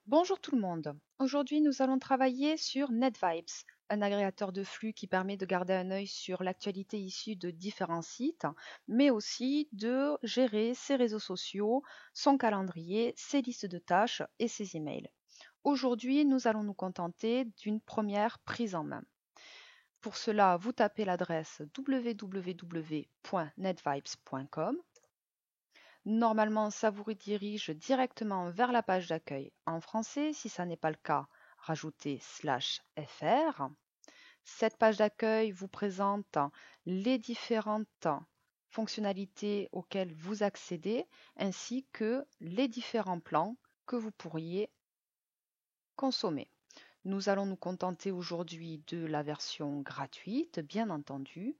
Bonjour tout le monde. Aujourd'hui, nous allons travailler sur NetVibes, un agrégateur de flux qui permet de garder un œil sur l'actualité issue de différents sites, mais aussi de gérer ses réseaux sociaux, son calendrier, ses listes de tâches et ses emails. Aujourd'hui, nous allons nous contenter d'une première prise en main. Pour cela, vous tapez l'adresse www.netvibes.com. Normalement, ça vous redirige directement vers la page d'accueil en français. Si ça n'est pas le cas, rajoutez /fr. Cette page d'accueil vous présente les différentes fonctionnalités auxquelles vous accédez ainsi que les différents plans que vous pourriez consommer. Nous allons nous contenter aujourd'hui de la version gratuite, bien entendu,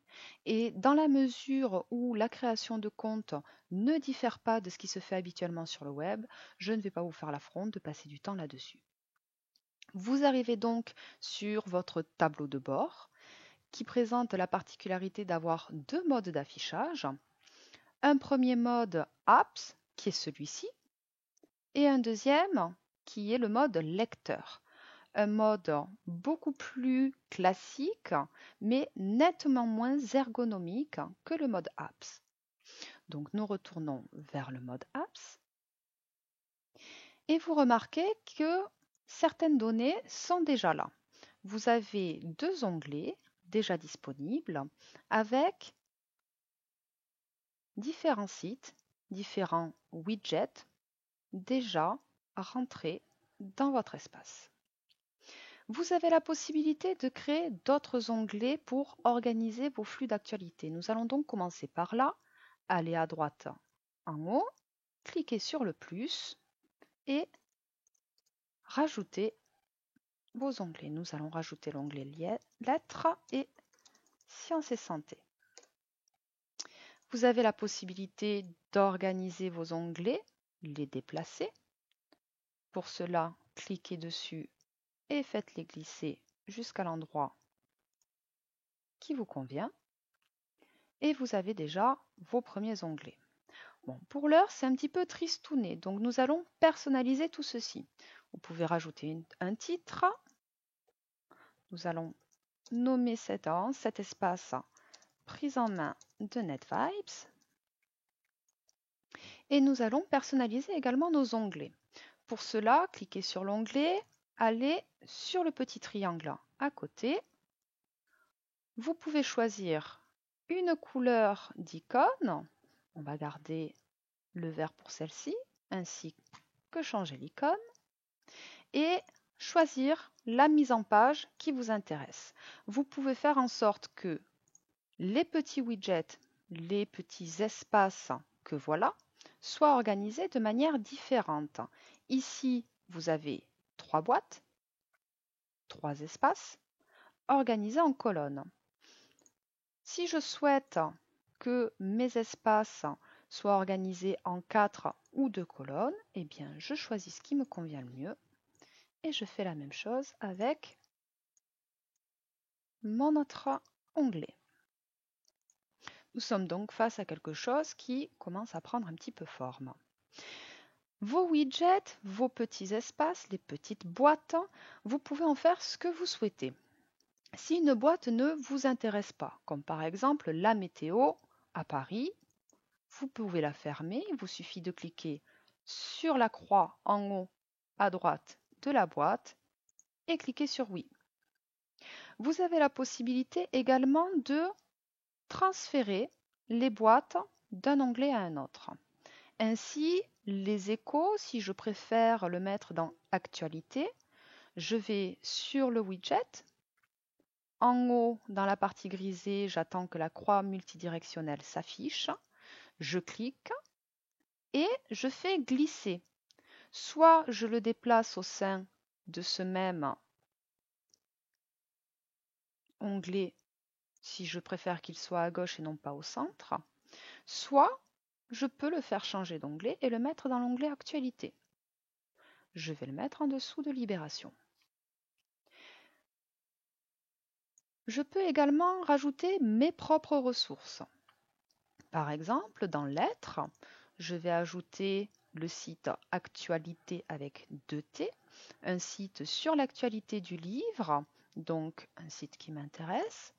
et dans la mesure où la création de compte ne diffère pas de ce qui se fait habituellement sur le web, je ne vais pas vous faire l'affront de passer du temps là-dessus. Vous arrivez donc sur votre tableau de bord qui présente la particularité d'avoir deux modes d'affichage. Un premier mode Apps, qui est celui-ci, et un deuxième qui est le mode lecteur. Un mode beaucoup plus classique, mais nettement moins ergonomique que le mode Apps. Donc nous retournons vers le mode Apps et vous remarquez que certaines données sont déjà là. Vous avez deux onglets déjà disponibles avec différents sites, différents widgets déjà rentrés dans votre espace. Vous avez la possibilité de créer d'autres onglets pour organiser vos flux d'actualité. Nous allons donc commencer par là, aller à droite en haut, cliquer sur le plus et rajouter vos onglets. Nous allons rajouter l'onglet lettres et sciences et santé. Vous avez la possibilité d'organiser vos onglets, les déplacer. Pour cela, cliquez dessus et faites-les glisser jusqu'à l'endroit qui vous convient. Et vous avez déjà vos premiers onglets. Bon, pour l'heure, c'est un petit peu tristouné, donc nous allons personnaliser tout ceci. Vous pouvez rajouter un titre. Nous allons nommer cet espace prise en main de NetVibes. Et nous allons personnaliser également nos onglets. Pour cela, cliquez sur l'onglet, allez sur le petit triangle à côté. Vous pouvez choisir une couleur d'icône. On va garder le vert pour celle-ci, ainsi que changer l'icône, et choisir la mise en page qui vous intéresse. Vous pouvez faire en sorte que les petits widgets, les petits espaces que voilà, soient organisés de manière différente. Ici, vous avez trois boîtes, trois espaces, organisés en colonnes. Si je souhaite que mes espaces soient organisés en 4 ou 2 colonnes, eh bien je choisis ce qui me convient le mieux et je fais la même chose avec mon autre onglet. Nous sommes donc face à quelque chose qui commence à prendre un petit peu forme. Vos widgets, vos petits espaces, les petites boîtes, vous pouvez en faire ce que vous souhaitez. Si une boîte ne vous intéresse pas, comme par exemple la météo à Paris, vous pouvez la fermer. Il vous suffit de cliquer sur la croix en haut à droite de la boîte et cliquer sur oui. Vous avez la possibilité également de transférer les boîtes d'un onglet à un autre. Ainsi, les échos, si je préfère le mettre dans Actualité, je vais sur le widget. En haut, dans la partie grisée, j'attends que la croix multidirectionnelle s'affiche. Je clique et je fais glisser. Soit je le déplace au sein de ce même onglet si je préfère qu'il soit à gauche et non pas au centre, soit je peux le faire changer d'onglet et le mettre dans l'onglet Actualité. Je vais le mettre en dessous de Libération. Je peux également rajouter mes propres ressources. Par exemple, dans Lettres, je vais ajouter le site Actualité avec 2T, un site sur l'actualité du livre, donc un site qui m'intéresse.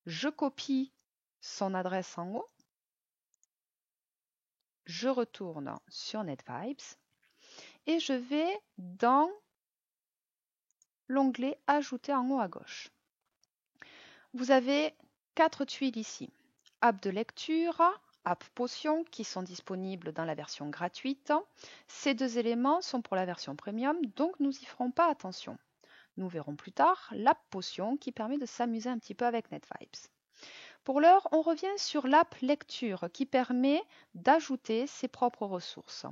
Je copie son adresse en haut. Je retourne sur NetVibes et je vais dans l'onglet Ajouter en haut à gauche. Vous avez 4 tuiles ici. App de lecture, app Potion qui sont disponibles dans la version gratuite. Ces 2 éléments sont pour la version premium, donc nous n'y ferons pas attention. Nous verrons plus tard l'app Potion qui permet de s'amuser un petit peu avec NetVibes. Pour l'heure, on revient sur l'app lecture qui permet d'ajouter ses propres ressources.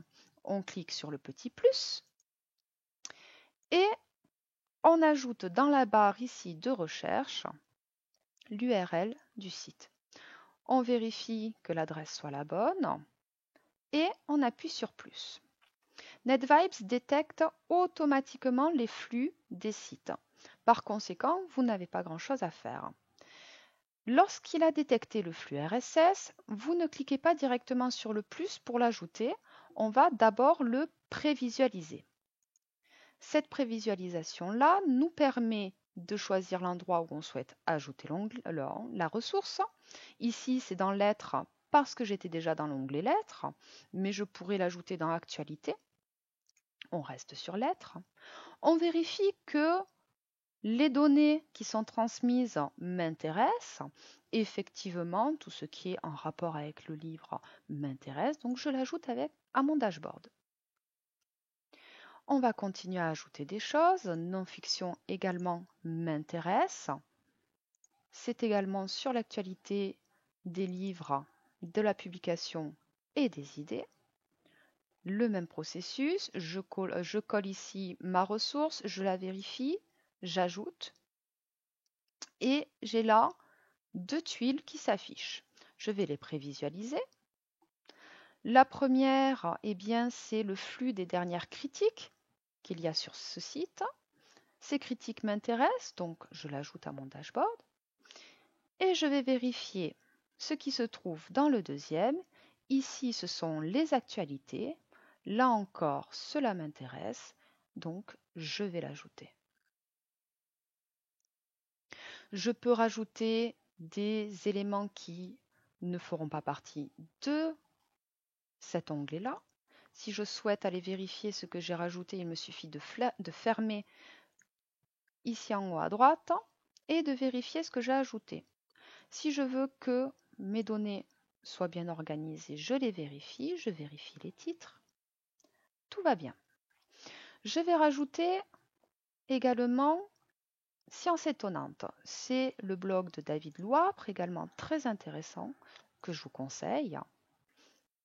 On clique sur le petit plus et on ajoute dans la barre ici de recherche l'URL du site. On vérifie que l'adresse soit la bonne et on appuie sur plus. NetVibes détecte automatiquement les flux des sites. Par conséquent, vous n'avez pas grand-chose à faire. Lorsqu'il a détecté le flux RSS, vous ne cliquez pas directement sur le plus pour l'ajouter. On va d'abord le prévisualiser. Cette prévisualisation-là nous permet de choisir l'endroit où on souhaite ajouter la ressource. Ici, c'est dans Lettres parce que j'étais déjà dans l'onglet Lettres, mais je pourrais l'ajouter dans Actualité. On reste sur Lettres. On vérifie que les données qui sont transmises m'intéressent. Effectivement, tout ce qui est en rapport avec le livre m'intéresse, donc je l'ajoute à mon dashboard. On va continuer à ajouter des choses. Non-fiction également m'intéresse. C'est également sur l'actualité des livres, de la publication et des idées. Le même processus, je colle ici ma ressource, je la vérifie, j'ajoute et j'ai là 2 tuiles qui s'affichent. Je vais les prévisualiser. La première, eh bien, c'est le flux des dernières critiques qu'il y a sur ce site. Ces critiques m'intéressent, donc je l'ajoute à mon dashboard. Et je vais vérifier ce qui se trouve dans le deuxième. Ici, ce sont les actualités. Là encore, cela m'intéresse, donc je vais l'ajouter. Je peux rajouter des éléments qui ne feront pas partie de cet onglet-là. Si je souhaite aller vérifier ce que j'ai rajouté, il me suffit de fermer ici en haut à droite et de vérifier ce que j'ai ajouté. Si je veux que mes données soient bien organisées, je les vérifie, je vérifie les titres. Tout va bien. Je vais rajouter également Science étonnante. C'est le blog de David Loipre, également très intéressant, que je vous conseille.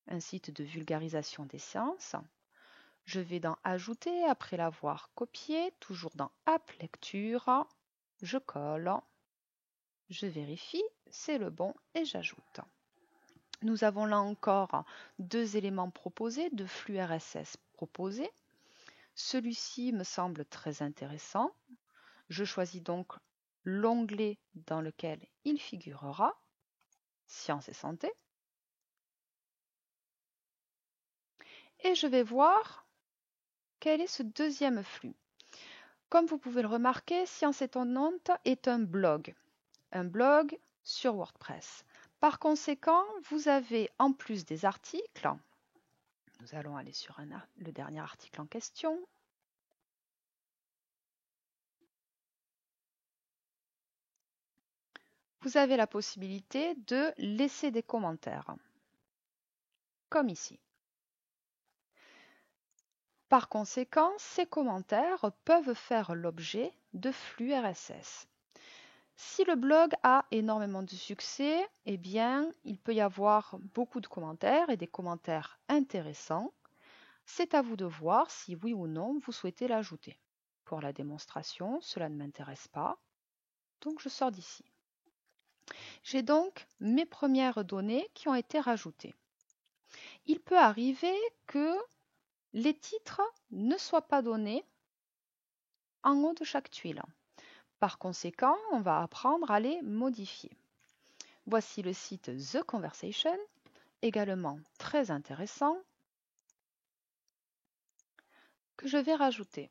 Un site de vulgarisation des sciences. Je vais dans Ajouter après l'avoir copié, toujours dans App Lecture. Je colle, je vérifie, c'est le bon et j'ajoute. Nous avons là encore 2 éléments proposés, 2 flux RSS proposés. Celui-ci me semble très intéressant. Je choisis donc l'onglet dans lequel il figurera, Sciences et santé. Et je vais voir quel est ce deuxième flux. Comme vous pouvez le remarquer, Science étonnante est un blog sur WordPress. Par conséquent, vous avez en plus des articles, nous allons aller sur le dernier article en question. Vous avez la possibilité de laisser des commentaires, comme ici. Par conséquent, ces commentaires peuvent faire l'objet de flux RSS. Si le blog a énormément de succès, eh bien, il peut y avoir beaucoup de commentaires et des commentaires intéressants. C'est à vous de voir si oui ou non vous souhaitez l'ajouter. Pour la démonstration, cela ne m'intéresse pas, donc je sors d'ici. J'ai donc mes premières données qui ont été rajoutées. Il peut arriver que les titres ne soient pas donnés en haut de chaque tuile. Par conséquent, on va apprendre à les modifier. Voici le site The Conversation, également très intéressant. que je vais rajouter.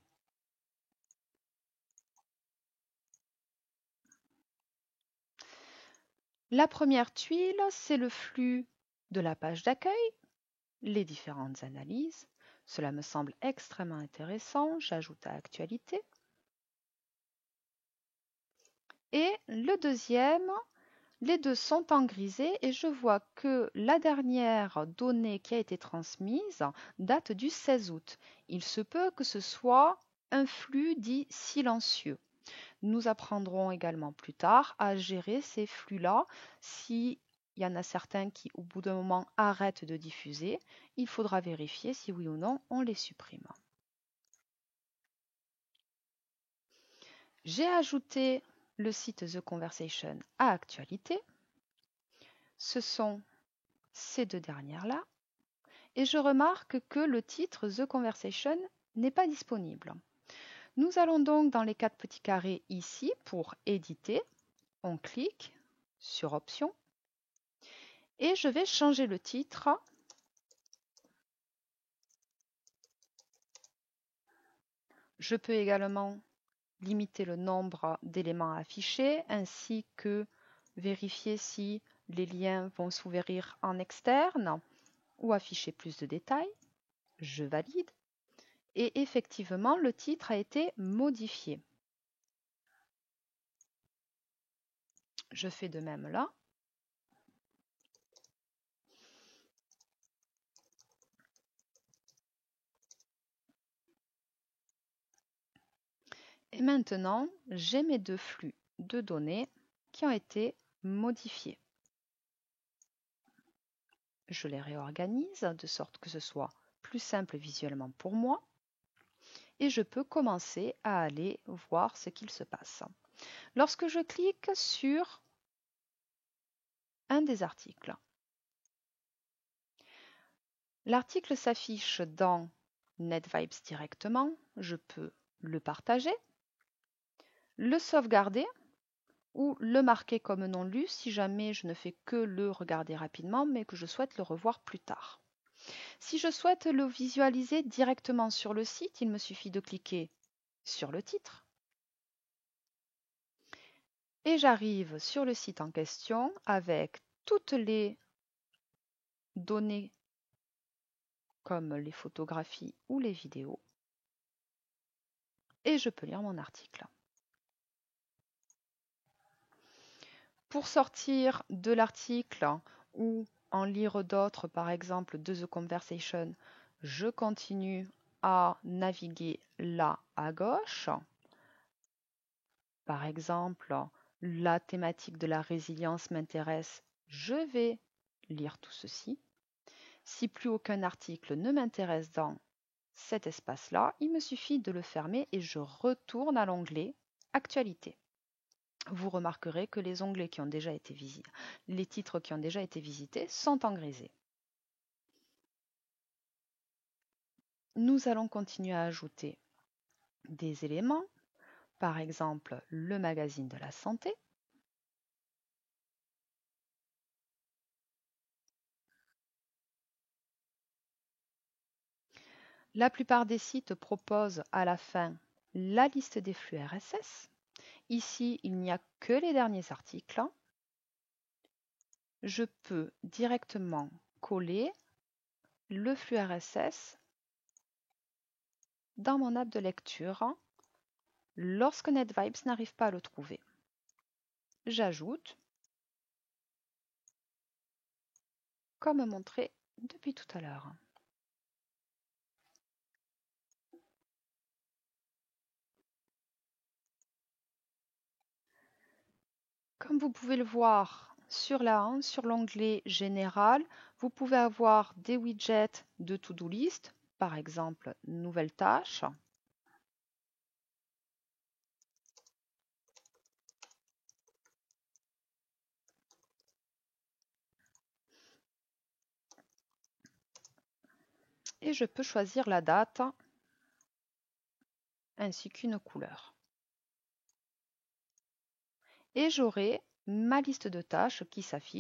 La première tuile, c'est le flux de la page d'accueil, les différentes analyses. Cela me semble extrêmement intéressant. J'ajoute à actualité. Et le deuxième, les deux sont en grisé et je vois que la dernière donnée qui a été transmise date du 16 août. Il se peut que ce soit un flux dit silencieux. Nous apprendrons également plus tard à gérer ces flux-là. S'il y en a certains qui, au bout d'un moment, arrêtent de diffuser, il faudra vérifier si oui ou non on les supprime. J'ai ajouté le site The Conversation à actualité. Ce sont ces deux dernières-là. Et je remarque que le titre The Conversation n'est pas disponible. Nous allons donc dans les 4 petits carrés ici pour éditer. On clique sur Options et je vais changer le titre. Je peux également limiter le nombre d'éléments affichés ainsi que vérifier si les liens vont s'ouvrir en externe ou afficher plus de détails. Je valide et effectivement le titre a été modifié. Je fais de même là. Et maintenant, j'ai mes deux flux de données qui ont été modifiés. Je les réorganise de sorte que ce soit plus simple visuellement pour moi et je peux commencer à aller voir ce qu'il se passe. Lorsque je clique sur un des articles, l'article s'affiche dans NetVibes directement, je peux le partager, le sauvegarder ou le marquer comme non lu si jamais je ne fais que le regarder rapidement mais que je souhaite le revoir plus tard. Si je souhaite le visualiser directement sur le site, il me suffit de cliquer sur le titre et j'arrive sur le site en question avec toutes les données comme les photographies ou les vidéos et je peux lire mon article. Pour sortir de l'article ou en lire d'autres, par exemple de The Conversation, je continue à naviguer là à gauche. Par exemple, la thématique de la résilience m'intéresse, je vais lire tout ceci. Si plus aucun article ne m'intéresse dans cet espace-là, il me suffit de le fermer et je retourne à l'onglet Actualité. Vous remarquerez que les onglets qui ont déjà été visités, les titres qui ont déjà été visités sont en grisé. Nous allons continuer à ajouter des éléments, par exemple le magazine de la santé. La plupart des sites proposent à la fin la liste des flux RSS. Ici, il n'y a que les derniers articles. Je peux directement coller le flux RSS dans mon app de lecture lorsque NetVibes n'arrive pas à le trouver. J'ajoute, comme montré depuis tout à l'heure. Comme vous pouvez le voir sur l'onglet Général, vous pouvez avoir des widgets de to-do list, par exemple Nouvelle tâche. Et je peux choisir la date ainsi qu'une couleur. Et j'aurai ma liste de tâches qui s'affiche